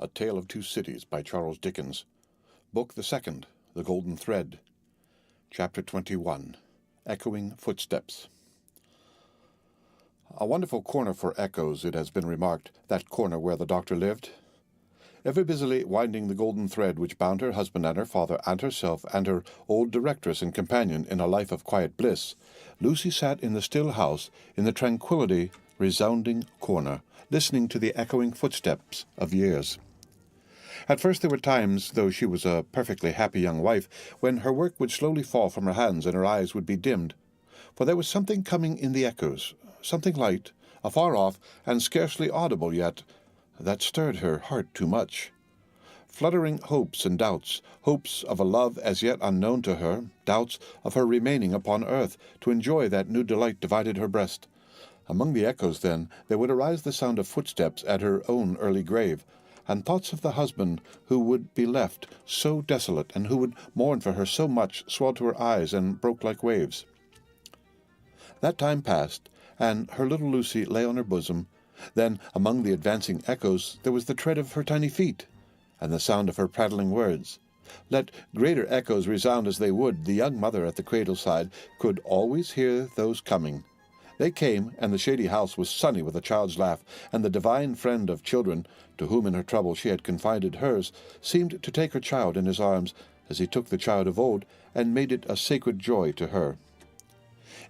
A Tale of Two Cities by Charles Dickens. Book the Second, The Golden Thread. Chapter 21, Echoing Footsteps. A wonderful corner for echoes, it has been remarked, that corner where the doctor lived. Ever busily winding the golden thread which bound her husband and her father and herself and her old directress and companion in a life of quiet bliss, Lucie sat in the still house, in the tranquillity resounding corner, listening to the echoing footsteps of years. At first there were times, though she was a perfectly happy young wife, when her work would slowly fall from her hands and her eyes would be dimmed, for there was something coming in the echoes, something light, afar off, and scarcely audible yet, that stirred her heart too much. Fluttering hopes and doubts, hopes of a love as yet unknown to her, doubts of her remaining upon earth to enjoy that new delight divided her breast. Among the echoes, then, there would arise the sound of footsteps at her own early grave, and thoughts of the husband who would be left so desolate, and who would mourn for her so much, swelled to her eyes and broke like waves. That time passed, and her little Lucie lay on her bosom. Then, among the advancing echoes, there was the tread of her tiny feet, and the sound of her prattling words. Let greater echoes resound as they would, the young mother at the cradle side could always hear those coming. They came, and the shady house was sunny with a child's laugh, and the divine friend of children, to whom in her trouble she had confided hers, seemed to take her child in his arms, as he took the child of old, and made it a sacred joy to her.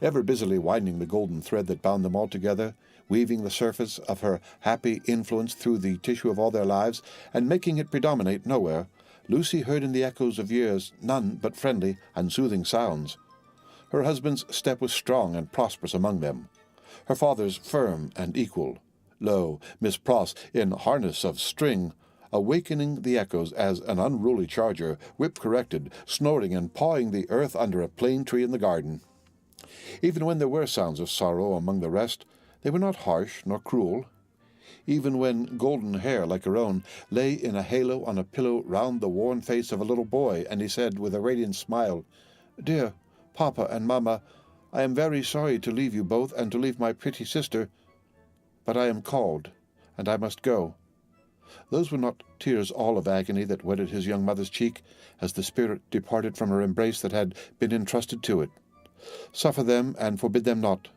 Ever busily winding the golden thread that bound them all together, weaving the surface of her happy influence through the tissue of all their lives, and making it predominate nowhere, Lucie heard in the echoes of years none but friendly and soothing sounds. Her husband's step was strong and prosperous among them, her father's firm and equal. Lo, Miss Pross, in harness of string, awakening the echoes as an unruly charger, whip-corrected, snoring and pawing the earth under a plane tree in the garden. Even when there were sounds of sorrow among the rest, they were not harsh nor cruel. Even when golden hair, like her own, lay in a halo on a pillow round the worn face of a little boy, and he said with a radiant smile, "Dear Papa and Mamma, I am very sorry to leave you both and to leave my pretty sister, but I am called, and I must go." Those were not tears all of agony that wetted his young mother's cheek, as the spirit departed from her embrace that had been entrusted to it. "Suffer them, and forbid them not.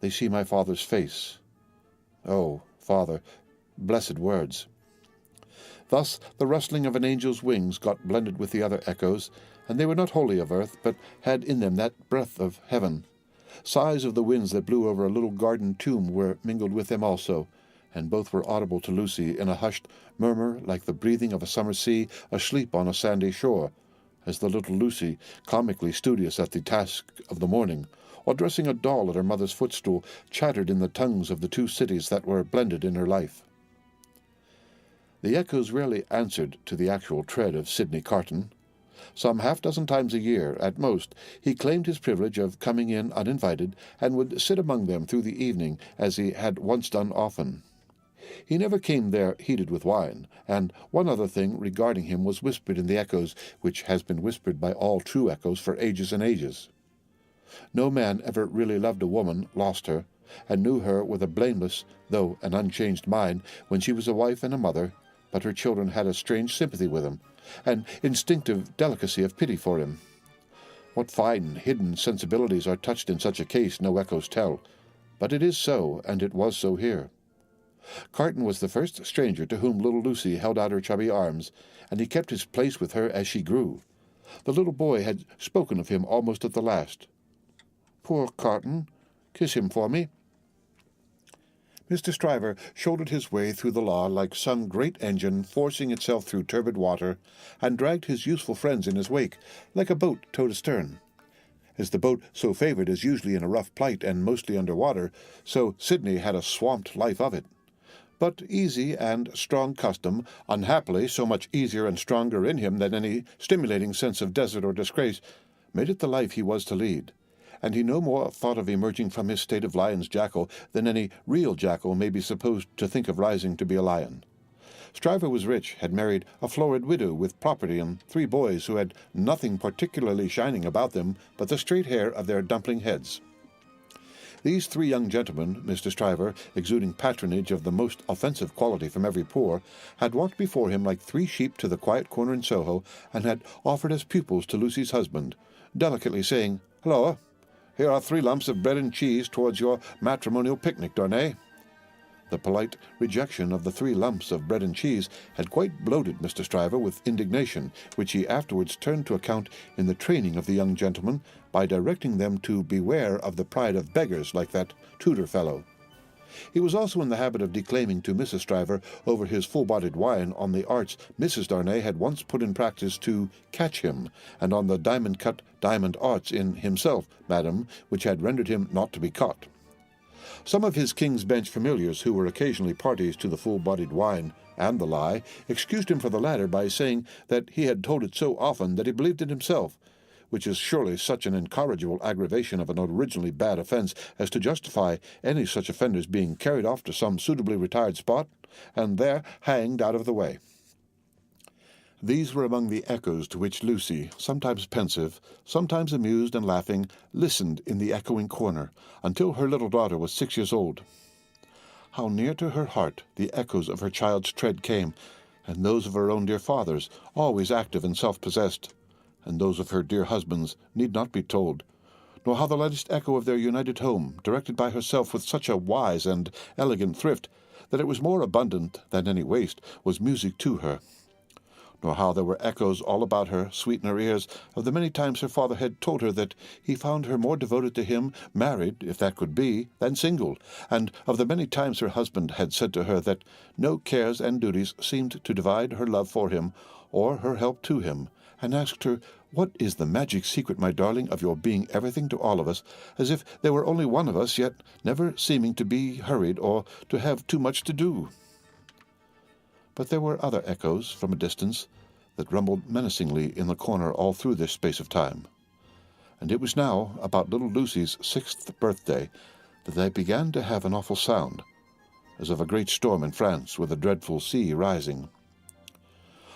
They see my father's face." Oh, Father, blessed words! Thus the rustling of an angel's wings got blended with the other echoes, and they were not wholly of earth, but had in them that breath of heaven. Sighs of the winds that blew over a little garden tomb were mingled with them also, and both were audible to Lucie in a hushed murmur like the breathing of a summer sea asleep on a sandy shore, as the little Lucie, comically studious at the task of the morning, or dressing a doll at her mother's footstool, chattered in the tongues of the two cities that were blended in her life. The echoes rarely answered to the actual tread of Sydney Carton. Some half-dozen times a year, at most, he claimed his privilege of coming in uninvited, and would sit among them through the evening, as he had once done often. He never came there heated with wine, and one other thing regarding him was whispered in the echoes, which has been whispered by all true echoes for ages and ages. No man ever really loved a woman, lost her, and knew her with a blameless, though an unchanged mind, when she was a wife and a mother, but her children had a strange sympathy with him, an instinctive delicacy of pity for him. What fine, hidden sensibilities are touched in such a case, no echoes tell, but it is so, and it was so here. Carton was the first stranger to whom little Lucie held out her chubby arms, and he kept his place with her as she grew. The little boy had spoken of him almost at the last. "Poor Carton, kiss him for me." Mr. Stryver shouldered his way through the law like some great engine forcing itself through turbid water, and dragged his useful friends in his wake, like a boat towed astern. As the boat so favoured is usually in a rough plight and mostly under water, so Sydney had a swamped life of it. But easy and strong custom, unhappily so much easier and stronger in him than any stimulating sense of desert or disgrace, made it the life he was to lead, and he no more thought of emerging from his state of lion's jackal than any real jackal may be supposed to think of rising to be a lion. Stryver was rich, had married a florid widow with property and 3 boys who had nothing particularly shining about them but the straight hair of their dumpling heads. These three young gentlemen, Mr. Stryver, exuding patronage of the most offensive quality from every pore, had walked before him like three sheep to the quiet corner in Soho, and had offered as pupils to Lucie's husband, delicately saying, "Hulloa, here are 3 lumps of bread and cheese towards your matrimonial picnic, Darnay." The polite rejection of the 3 lumps of bread and cheese had quite bloated Mr. Stryver with indignation, which he afterwards turned to account in the training of the young gentlemen by directing them to beware of the pride of beggars like that Tudor fellow. He was also in the habit of declaiming to Mrs. Stryver over his full-bodied wine on the arts Mrs. Darnay had once put in practice to catch him, and on the diamond-cut diamond arts in himself, madam, which had rendered him not to be caught. Some of his King's Bench familiars, who were occasionally parties to the full-bodied wine and the lie, excused him for the latter by saying that he had told it so often that he believed it himself, which is surely such an incorrigible aggravation of an originally bad offence as to justify any such offenders being carried off to some suitably retired spot, and there hanged out of the way. These were among the echoes to which Lucie, sometimes pensive, sometimes amused and laughing, listened in the echoing corner, until her little daughter was 6 years old. How near to her heart the echoes of her child's tread came, and those of her own dear father's, always active and self-possessed, and those of her dear husband's need not be told, nor how the lightest echo of their united home, directed by herself with such a wise and elegant thrift, that it was more abundant than any waste, was music to her. Nor how there were echoes all about her, sweet in her ears, of the many times her father had told her that he found her more devoted to him, married, if that could be, than single, and of the many times her husband had said to her that no cares and duties seemed to divide her love for him, or her help to him, and asked her, "What is the magic secret, my darling, of your being everything to all of us, as if there were only one of us, yet never seeming to be hurried or to have too much to do?" But there were other echoes from a distance that rumbled menacingly in the corner all through this space of time, and it was now about little Lucie's 6th birthday that they began to have an awful sound, as of a great storm in France with a dreadful sea rising.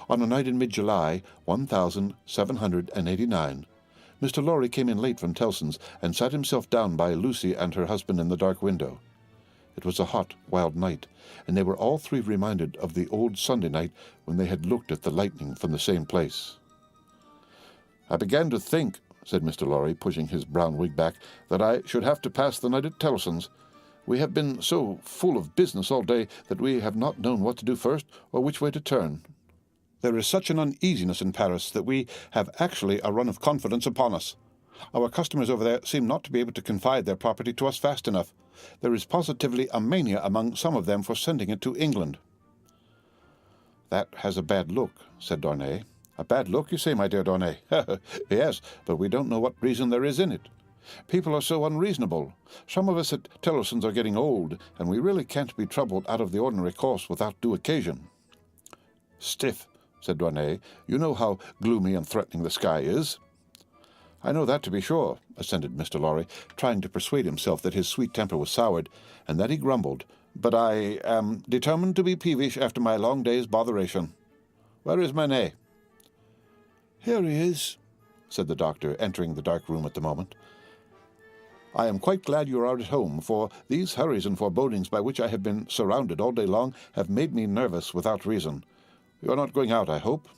On a night in mid-July, 1789, Mr. Lorry came in late from Tellson's and sat himself down by Lucie and her husband in the dark window. It was a hot, wild night, and they were all three reminded of the old Sunday night when they had looked at the lightning from the same place. "I began to think," said Mr. Lorry, pushing his brown wig back, "that I should have to pass the night at Tellson's. We have been so full of business all day that we have not known what to do first or which way to turn. There is such an uneasiness in Paris that we have actually a run of confidence upon us. Our customers over there seem not to be able to confide their property to us fast enough. There is positively a mania among some of them for sending it to England." "That has a bad look," said Darnay. "A bad look, you say, my dear Darnay?" "Yes, but we don't know what reason there is in it. People are so unreasonable. Some of us at Tellson's are getting old, and we really can't be troubled out of the ordinary course without due occasion." "Stiff," said Darnay. "You know how gloomy and threatening the sky is." "I know that, to be sure," assented Mr. Lorry, trying to persuade himself that his sweet temper was soured, and that he grumbled. "But I am determined to be peevish after my long day's botheration. Where is Manette?" "Here he is," said the doctor, entering the dark room at the moment. "I am quite glad you are at home, for these hurries and forebodings by which I have been surrounded all day long have made me nervous without reason. You are not going out, I hope?"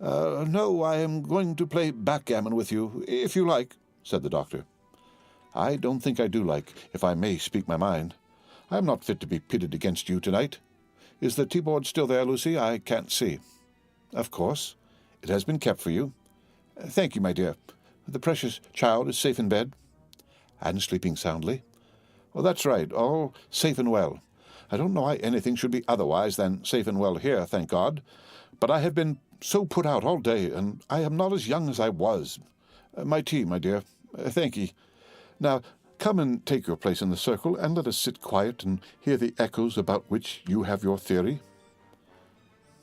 "No, I am going to play backgammon with you, if you like," said the doctor. "I don't think I do like, if I may speak my mind. I am not fit to be pitted against you tonight. Is the tea-board still there, Lucie? I can't see." "Of course. It has been kept for you." "Thank you, my dear. The precious child is safe in bed?" "And sleeping soundly." "Oh, that's right, all safe and well. I don't know why anything should be otherwise than safe and well here, thank God. But I have been so put out all day, and I am not as young as I was. My tea, my dear. Thank ye. Now, come and take your place in the circle, and let us sit quiet and hear the echoes about which you have your theory."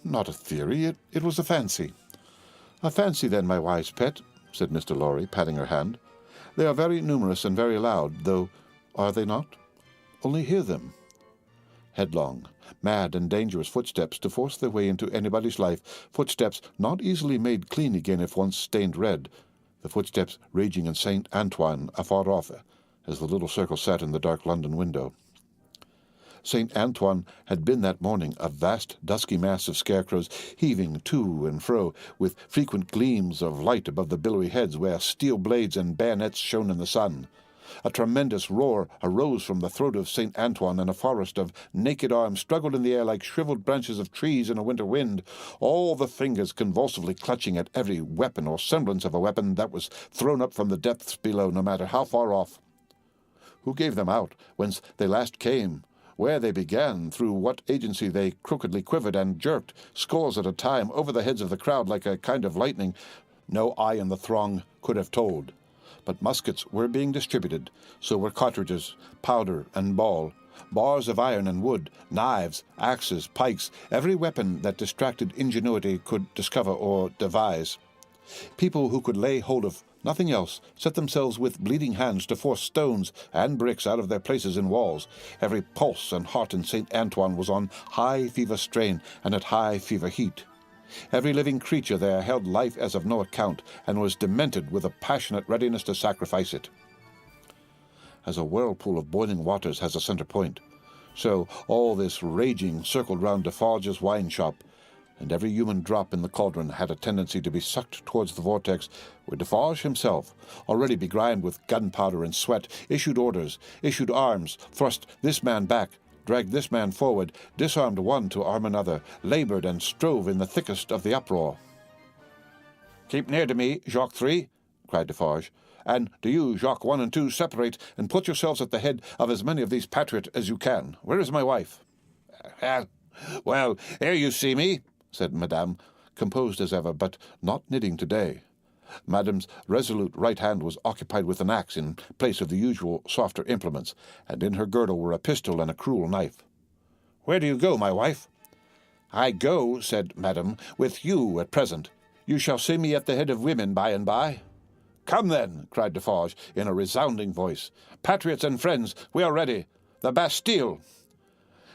"Not a theory. It was a fancy." "A fancy, then, my wise pet," said Mr. Lorry, patting her hand. "They are very numerous and very loud, though, are they not? Only hear them." Headlong, mad and dangerous footsteps to force their way into anybody's life, footsteps not easily made clean again if once stained red, the footsteps raging in St. Antoine afar off, as the little circle sat in the dark London window. St. Antoine had been that morning a vast dusky mass of scarecrows, heaving to and fro, with frequent gleams of light above the billowy heads where steel blades and bayonets shone in the sun. A tremendous roar arose from the throat of St. Antoine, and a forest of naked arms struggled in the air like shriveled branches of trees in a winter wind, all the fingers convulsively clutching at every weapon or semblance of a weapon that was thrown up from the depths below, no matter how far off. Who gave them out, whence they last came, where they began, through what agency they crookedly quivered and jerked, scores at a time, over the heads of the crowd like a kind of lightning, no eye in the throng could have told. But muskets were being distributed, so were cartridges, powder, and ball, bars of iron and wood, knives, axes, pikes, every weapon that distracted ingenuity could discover or devise. People who could lay hold of nothing else set themselves with bleeding hands to force stones and bricks out of their places in walls. Every pulse and heart in St. Antoine was on high fever strain and at high fever heat. Every living creature there held life as of no account, and was demented with a passionate readiness to sacrifice it. As a whirlpool of boiling waters has a center point, so all this raging circled round Defarge's wine shop, and every human drop in the cauldron had a tendency to be sucked towards the vortex, where Defarge himself, already begrimed with gunpowder and sweat, issued orders, issued arms, thrust this man back, dragged this man forward, disarmed one to arm another, laboured and strove in the thickest of the uproar. "Keep near to me, Jacques 3, cried Defarge, "and do you, Jacques 1 and 2, separate, and put yourselves at the head of as many of these patriots as you can. Where is my wife?" "Well, here you see me," said Madame, composed as ever, but not knitting today. Madame's resolute right hand was occupied with an axe in place of the usual softer implements, and in her girdle were a pistol and a cruel knife. "Where do you go, my wife?" "I go," said Madame, "with you at present. You shall see me at the head of women by and by." "Come then," cried Defarge in a resounding voice. "Patriots and friends, we are ready. The Bastille!"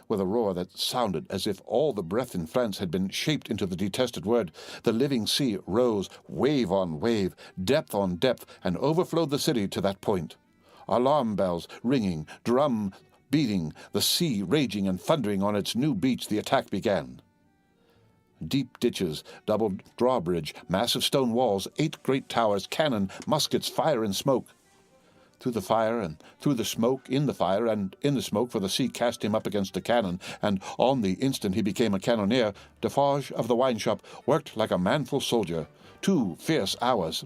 With a roar that sounded as if all the breath in France had been shaped into the detested word, the living sea rose, wave on wave, depth on depth, and overflowed the city to that point. Alarm bells ringing, drum beating, the sea raging and thundering on its new beach, the attack began. Deep ditches, double drawbridge, massive stone walls, 8 great towers, cannon, muskets, fire and smoke. Through the fire and through the smoke, in the fire and in the smoke, for the sea cast him up against a cannon, and on the instant he became a cannoneer, Defarge of the wine shop worked like a manful soldier. 2 fierce hours.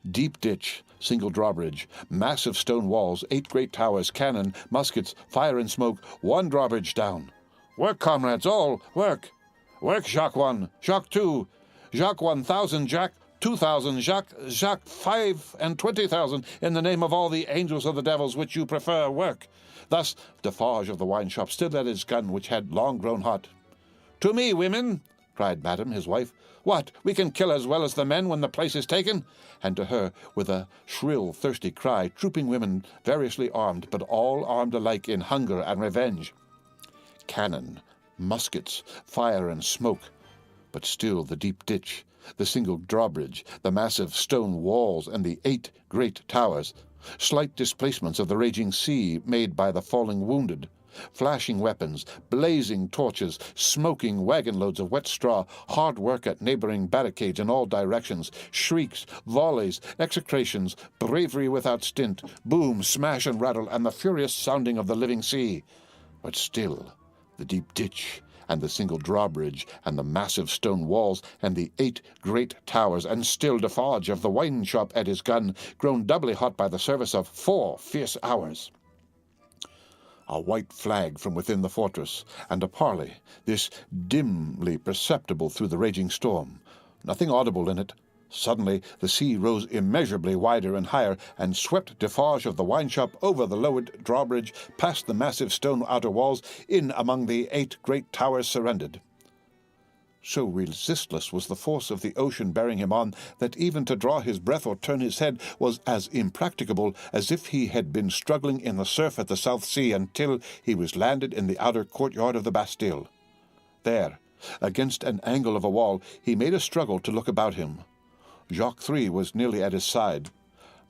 Deep ditch, single drawbridge, massive stone walls, 8 great towers, cannon, muskets, fire and smoke, 1 drawbridge down. "Work, comrades, all, work! Work, Jacques 1, Jacques 2, Jacques 1,000, Jacques 2,000, Jacques 5 and 20,000, in the name of all the angels of the devils which you prefer, work." Thus Defarge of the wine shop still at his gun, which had long grown hot. "To me, women!" cried Madame, his wife. "What, we can kill as well as the men when the place is taken?" And to her, with a shrill, thirsty cry, trooping women variously armed, but all armed alike in hunger and revenge. Cannon, muskets, fire and smoke, but still the deep ditch, the single drawbridge, the massive stone walls, and the 8 great towers, slight displacements of the raging sea made by the falling wounded, flashing weapons, blazing torches, smoking wagon-loads of wet straw, hard work at neighbouring barricades in all directions, shrieks, volleys, execrations, bravery without stint, boom, smash and rattle, and the furious sounding of the living sea. But still the deep ditch, and the single drawbridge, and the massive stone walls, and the 8 great towers, and still Defarge of the wine shop at his gun, grown doubly hot by the service of 4 fierce hours. A white flag from within the fortress, and a parley, this dimly perceptible through the raging storm. Nothing audible in it. Suddenly the sea rose immeasurably wider and higher, and swept Defarge of the wine shop over the lowered drawbridge, past the massive stone outer walls, in among the 8 great towers surrendered. So resistless was the force of the ocean bearing him on, that even to draw his breath or turn his head was as impracticable as if he had been struggling in the surf at the South Sea, until he was landed in the outer courtyard of the Bastille. There, against an angle of a wall, he made a struggle to look about him. Jacques 3 was nearly at his side.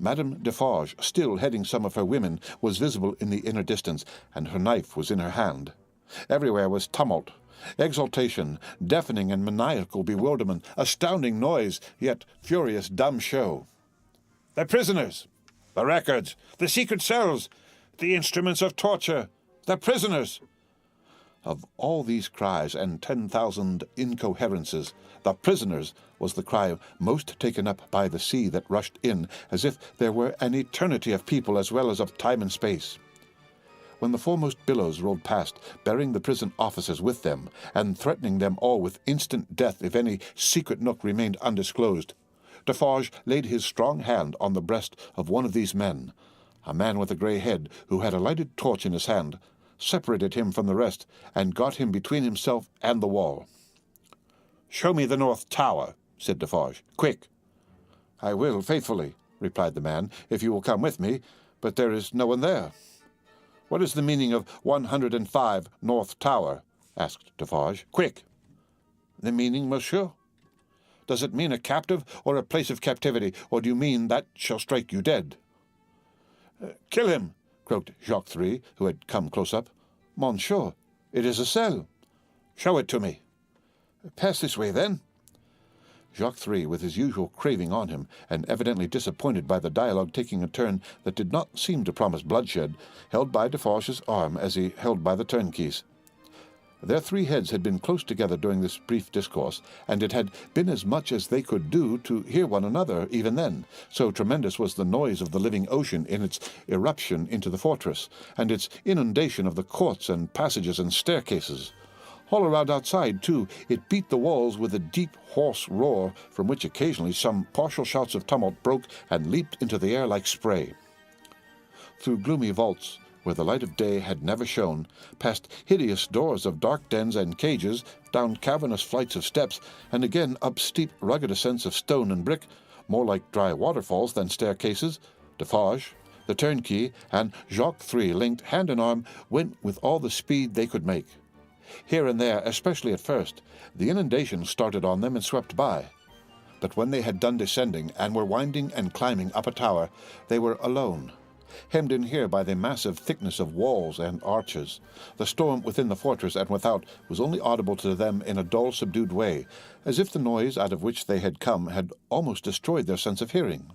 Madame Defarge, still heading some of her women, was visible in the inner distance, and her knife was in her hand. Everywhere was tumult, exultation, deafening and maniacal bewilderment, astounding noise, yet furious dumb show. "The prisoners! The records! The secret cells! The instruments of torture! The prisoners!" Of all these cries and 10,000 incoherences, "the prisoners" was the cry most taken up by the sea that rushed in, as if there were an eternity of people as well as of time and space. When the foremost billows rolled past, bearing the prison officers with them, and threatening them all with instant death if any secret nook remained undisclosed, Defarge laid his strong hand on the breast of one of these men, a man with a grey head, who had a lighted torch in his hand, separated him from the rest, and got him between himself and the wall. "Show me the North Tower," said Defarge. "Quick!" "I will, faithfully," replied the man, "if you will come with me, but there is no one there." "What is the meaning of 105 North Tower?" asked Defarge. "Quick!" "The meaning, monsieur? Does it mean a captive or a place of captivity, or do you mean that shall strike you dead?" "Kill him!" croaked Jacques III, who had come close up. "Monsieur, it is a cell." "Show it to me." "Pass this way, then." Jacques III, with his usual craving on him, and evidently disappointed by the dialogue taking a turn that did not seem to promise bloodshed, held by Defarge's arm as he held by the turnkeys. Their three heads had been close together during this brief discourse, and it had been as much as they could do to hear one another even then, so tremendous was the noise of the living ocean in its eruption into the fortress, and its inundation of the courts and passages and staircases. All around outside, too, it beat the walls with a deep, hoarse roar, from which occasionally some partial shouts of tumult broke and leaped into the air like spray. Through gloomy vaults, where the light of day had never shone, past hideous doors of dark dens and cages, down cavernous flights of steps, and again up steep, rugged ascents of stone and brick, more like dry waterfalls than staircases, Defarge, the turnkey, and Jacques III, linked hand in arm, went with all the speed they could make. Here and there, especially at first, the inundation started on them and swept by. But when they had done descending, and were winding and climbing up a tower, they were alone, hemmed in here by the massive thickness of walls and arches. The storm within the fortress and without was only audible to them in a dull, subdued way, as if the noise out of which they had come had almost destroyed their sense of hearing.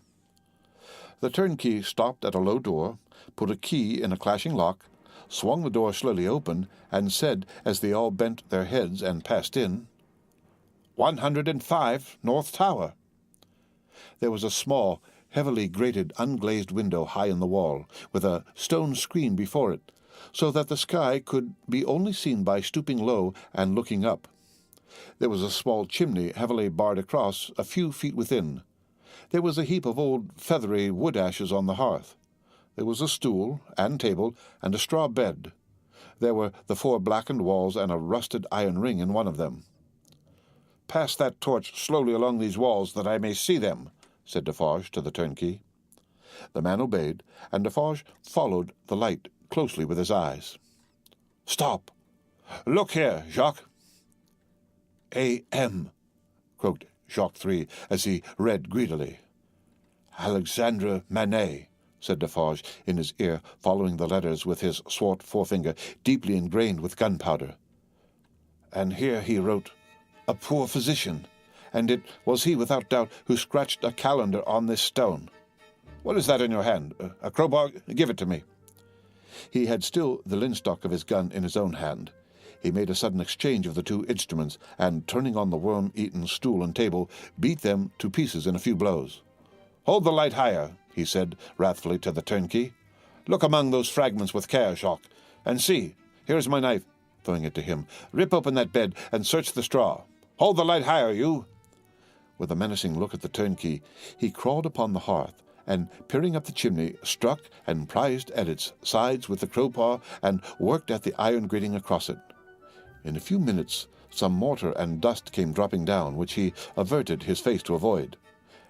The turnkey stopped at a low door, put a key in a clashing lock, swung the door slowly open, and said, as they all bent their heads and passed in, 105 North Tower. There was a small, heavily grated, unglazed window high in the wall, with a stone screen before it, so that the sky could be only seen by stooping low and looking up. There was a small chimney heavily barred across, a few feet within. There was a heap of old feathery wood ashes on the hearth. There was a stool and table and a straw bed. There were the 4 blackened walls and a rusted iron ring in one of them. "Pass that torch slowly along these walls, that I may see them," said Defarge to the turnkey. The man obeyed, and Defarge followed the light closely with his eyes. "Stop! Look here, Jacques." "A.M.," croaked Jacques III, as he read greedily. "Alexandre Manette," said Defarge in his ear, following the letters with his swart forefinger, deeply ingrained with gunpowder. "And here he wrote, 'A poor physician,' and it was he, without doubt, who scratched a calendar on this stone. What is that in your hand? A crowbar? Give it to me." He had still the linstock of his gun in his own hand. He made a sudden exchange of the 2 instruments, and, turning on the worm-eaten stool and table, beat them to pieces in a few blows. "Hold the light higher," he said wrathfully to the turnkey. "Look among those fragments with care, Jacques, and see, here is my knife," throwing it to him. "Rip open that bed and search the straw. Hold the light higher, you." With a menacing look at the turnkey, he crawled upon the hearth, and, peering up the chimney, struck and prized at its sides with the crowbar, and worked at the iron grating across it. In a few minutes some mortar and dust came dropping down, which he averted his face to avoid,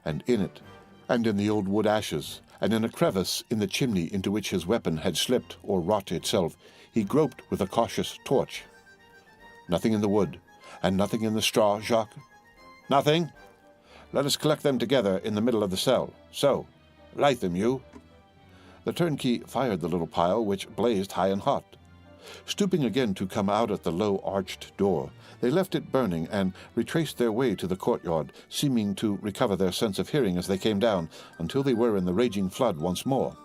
and in it, and in the old wood ashes, and in a crevice in the chimney into which his weapon had slipped or wrought itself, he groped with a cautious torch. "Nothing in the wood, and nothing in the straw, Jacques?" "Nothing." "Let us collect them together in the middle of the cell. So. Light them, you." The turnkey fired the little pile, which blazed high and hot. Stooping again to come out at the low arched door, they left it burning and retraced their way to the courtyard, seeming to recover their sense of hearing as they came down, until they were in the raging flood once more.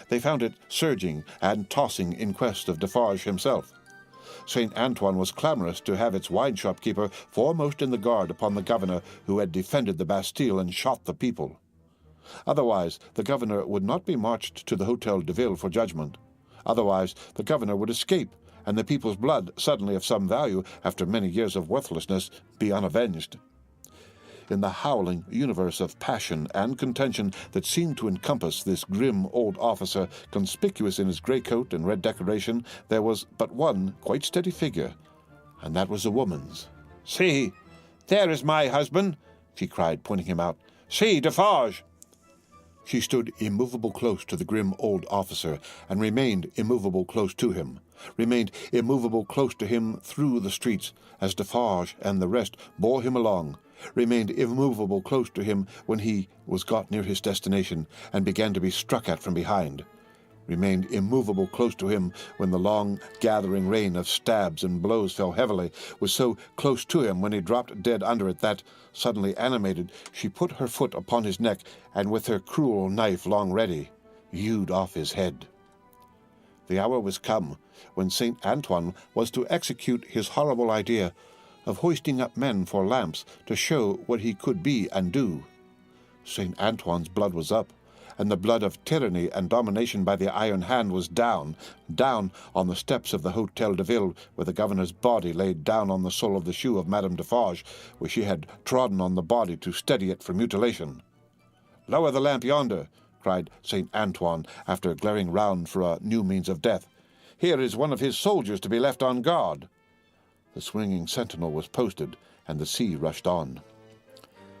They found it surging and tossing in quest of Defarge himself. St. Antoine was clamorous to have its wine shopkeeper foremost in the guard upon the governor who had defended the Bastille and shot the people. Otherwise, the governor would not be marched to the Hôtel de Ville for judgment. Otherwise, the governor would escape, and the people's blood, suddenly of some value after many years of worthlessness, be unavenged. In the howling universe of passion and contention that seemed to encompass this grim old officer, conspicuous in his grey coat and red decoration, there was but one quite steady figure, and that was a woman's. "See, there is my husband," she cried, pointing him out. "See, Defarge!" She stood immovable close to the grim old officer, and remained immovable close to him, remained immovable close to him through the streets, as Defarge and the rest bore him along, remained immovable close to him when he was got near his destination, and began to be struck at from behind, remained immovable close to him when the long gathering rain of stabs and blows fell heavily, was so close to him when he dropped dead under it that, suddenly animated, she put her foot upon his neck, and with her cruel knife long ready, hewed off his head. The hour was come when St. Antoine was to execute his horrible idea of hoisting up men for lamps to show what he could be and do. St. Antoine's blood was up, and the blood of tyranny and domination by the iron hand was down on the steps of the Hôtel de Ville, where the governor's body lay down on the sole of the shoe of Madame Defarge, where she had trodden on the body to steady it for mutilation. "Lower the lamp yonder," cried St. Antoine, after glaring round for a new means of death. "Here is one of his soldiers to be left on guard." The swinging sentinel was posted, and the sea rushed on.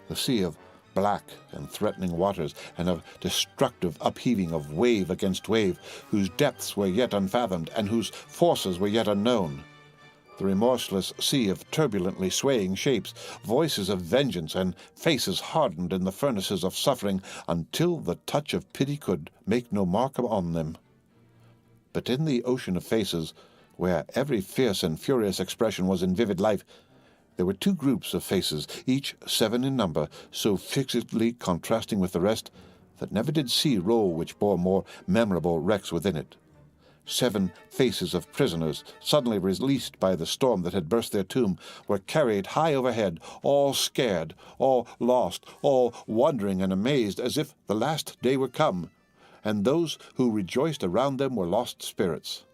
The sea of black and threatening waters, and of destructive upheaving of wave against wave, whose depths were yet unfathomed, and whose forces were yet unknown. The remorseless sea of turbulently swaying shapes, voices of vengeance, and faces hardened in the furnaces of suffering, until the touch of pity could make no mark on them. But in the ocean of faces, where every fierce and furious expression was in vivid life, there were two groups of faces, each 7 in number, so fixedly contrasting with the rest that never did sea roll which bore more memorable wrecks within it. 7 faces of prisoners, suddenly released by the storm that had burst their tomb, were carried high overhead, all scared, all lost, all wondering and amazed, as if the last day were come, and those who rejoiced around them were lost spirits.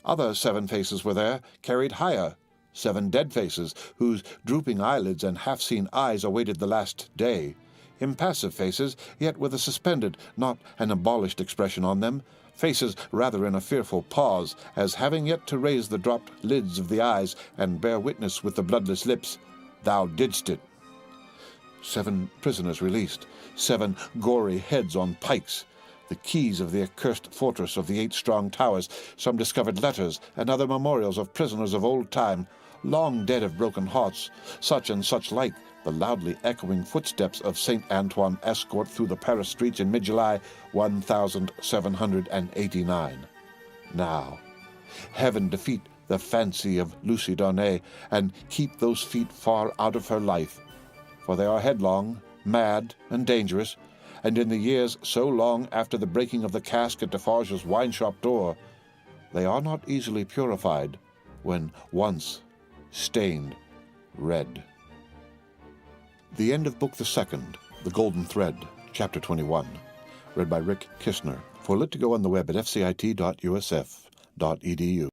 Other 7 faces were there, carried higher, 7 dead faces, whose drooping eyelids and half-seen eyes awaited the last day. Impassive faces, yet with a suspended, not an abolished expression on them, faces rather in a fearful pause, as having yet to raise the dropped lids of the eyes and bear witness with the bloodless lips, "Thou didst it." 7 prisoners released, 7 gory heads on pikes, the keys of the accursed fortress of the 8 strong towers, some discovered letters, and other memorials of prisoners of old time, long dead of broken hearts, such and such like, the loudly echoing footsteps of St. Antoine escort through the Paris streets in mid-July 1789. Now, heaven defeat the fancy of Lucie Darnay, and keep those feet far out of her life, for they are headlong, mad, and dangerous, and in the years so long after the breaking of the cask at Defarge's wine-shop door, they are not easily purified when once stained red. The end of Book the Second, The Golden Thread, Chapter 21, read by Rick Kistner, for Lit to Go on the web at fcit.usf.edu.